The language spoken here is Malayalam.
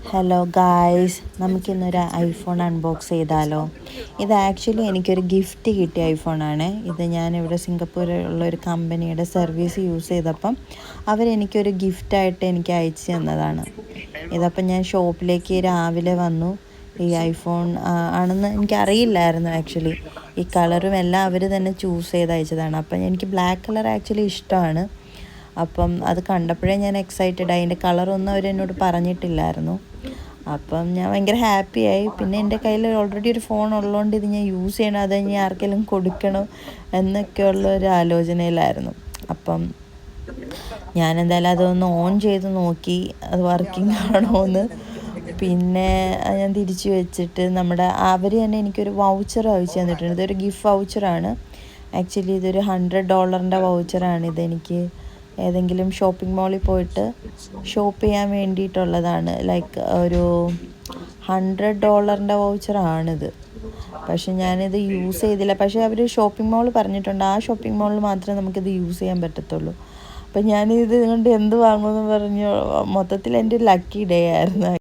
ഹലോ ഗായ്സ്, നമുക്കിന്നൊരു ഐഫോൺ അൺബോക്സ് ചെയ്താലോ? ഇത് ആക്ച്വലി എനിക്കൊരു ഗിഫ്റ്റ് കിട്ടിയ ഐഫോണാണ്. ഇത് ഞാനിവിടെ സിംഗപ്പൂരിലുള്ള ഒരു കമ്പനിയുടെ സർവീസ് യൂസ് ചെയ്തപ്പം അവരെനിക്കൊരു ഗിഫ്റ്റായിട്ട് എനിക്ക് അയച്ചു തന്നതാണ്. ഇതപ്പം ഞാൻ ഷോപ്പിലേക്ക് രാവിലെ വന്നു. ഈ ഐഫോൺ ആണെന്ന് എനിക്കറിയില്ലായിരുന്നു. ആക്ച്വലി ഈ കളറും എല്ലാം അവർ തന്നെ ചൂസ് ചെയ്ത് അയച്ചതാണ്. അപ്പം എനിക്ക് ബ്ലാക്ക് കളർ ആക്ച്വലി ഇഷ്ടമാണ്. അപ്പം അത് കണ്ടപ്പോഴേ ഞാൻ എക്സൈറ്റഡ് ആയി. അതിൻ്റെ കളറൊന്നും അവരെന്നോട് പറഞ്ഞിട്ടില്ലായിരുന്നു. അപ്പം ഞാൻ ഭയങ്കര ഹാപ്പിയായി. പിന്നെ എൻ്റെ കയ്യിൽ ഓൾറെഡി ഒരു ഫോൺ ഉള്ളതുകൊണ്ട് ഇത് ഞാൻ യൂസ് ചെയ്യണം, അത് ഇനി ആർക്കെങ്കിലും കൊടുക്കണോ എന്നൊക്കെയുള്ള ഒരു ആലോചനയിലായിരുന്നു. അപ്പം ഞാൻ എന്തായാലും അതൊന്ന് ഓൺ ചെയ്ത് നോക്കി അത് വർക്കിംഗ് ആണോ എന്ന്. പിന്നെ ഞാൻ തിരിച്ചു വെച്ചിട്ട് അവർ തന്നെ എനിക്കൊരു വൗച്ചർ അയച്ചു തന്നിട്ടുണ്ട്. ഇതൊരു ഗിഫ്റ്റ് വൗച്ചറാണ്. ആക്ച്വലി ഇതൊരു $100 വൗച്ചറാണ്. ഇതെനിക്ക് ഏതെങ്കിലും ഷോപ്പിംഗ് മാളിൽ പോയിട്ട് ഷോപ്പ് ചെയ്യാൻ വേണ്ടിയിട്ടുള്ളതാണ്. ലൈക്ക് ഒരു $100 വൗച്ചറാണിത്. പക്ഷെ ഞാനിത് യൂസ് ചെയ്തില്ല. പക്ഷേ അവർ ഷോപ്പിംഗ് മാൾ പറഞ്ഞിട്ടുണ്ട്, ആ ഷോപ്പിംഗ് മാളിൽ മാത്രമേ നമുക്കിത് യൂസ് ചെയ്യാൻ പറ്റത്തുള്ളൂ. അപ്പം ഞാനിത് കൊണ്ട് എന്ത് വാങ്ങുമെന്ന് പറഞ്ഞു. മൊത്തത്തിൽ എൻ്റെ ഒരു ലക്കി ഡേ ആയിരുന്നു.